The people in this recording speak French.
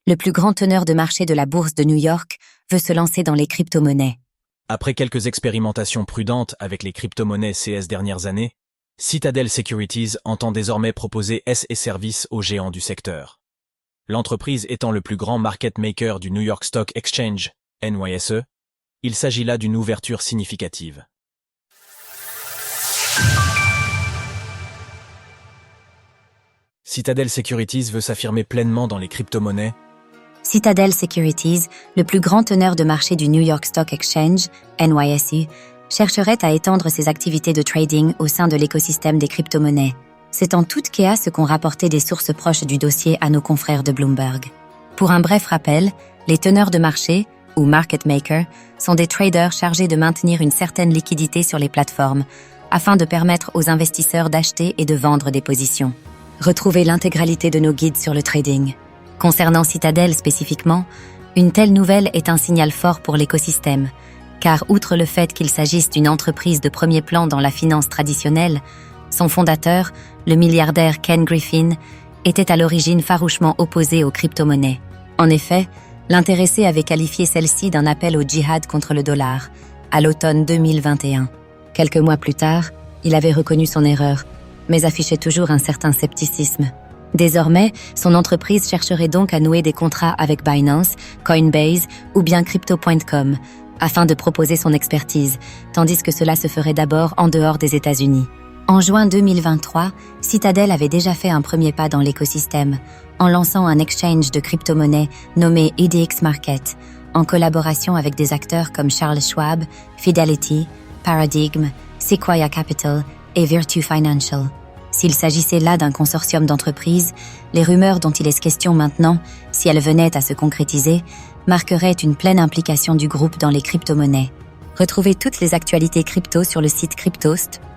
le plus grand teneur de marché de la bourse de New York, veut se lancer dans les crypto-monnaies. Après quelques expérimentations prudentes avec les crypto-monnaies ces dernières années, Citadel Securities entend désormais proposer et services aux géants du secteur. L'entreprise étant le plus grand market maker du New York Stock Exchange, NYSE, il s'agit là d'une ouverture significative. Citadel Securities veut s'affirmer pleinement dans les crypto-monnaies. Citadel Securities, le plus grand teneur de marché du New York Stock Exchange, NYSE, chercherait à étendre ses activités de trading au sein de l'écosystème des crypto-monnaies. C'est en toute cas ce qu'ont rapporté des sources proches du dossier à nos confrères de Bloomberg. Pour un bref rappel, les teneurs de marché, ou market makers, sont des traders chargés de maintenir une certaine liquidité sur les plateformes, afin de permettre aux investisseurs d'acheter et de vendre des positions. Retrouvez l'intégralité de nos guides sur le trading. Concernant Citadel spécifiquement, une telle nouvelle est un signal fort pour l'écosystème, car outre le fait qu'il s'agisse d'une entreprise de premier plan dans la finance traditionnelle, son fondateur, le milliardaire Ken Griffin, était à l'origine farouchement opposé aux crypto-monnaies. En effet, l'intéressé avait qualifié celle-ci d'un appel au djihad contre le dollar, à l'automne 2021. Quelques mois plus tard, il avait reconnu son erreur, mais affichait toujours un certain scepticisme. Désormais, son entreprise chercherait donc à nouer des contrats avec Binance, Coinbase ou bien Crypto.com, afin de proposer son expertise, tandis que cela se ferait d'abord en dehors des États-Unis. En juin 2023, Citadel avait déjà fait un premier pas dans l'écosystème, en lançant un exchange de crypto-monnaies nommé EDX Market, en collaboration avec des acteurs comme Charles Schwab, Fidelity, Paradigm, Sequoia Capital et Virtu Financial. S'il s'agissait là d'un consortium d'entreprises, les rumeurs dont il est question maintenant, si elles venaient à se concrétiser, marqueraient une pleine implication du groupe dans les crypto-monnaies. Retrouvez toutes les actualités crypto sur le site cryptost.fr.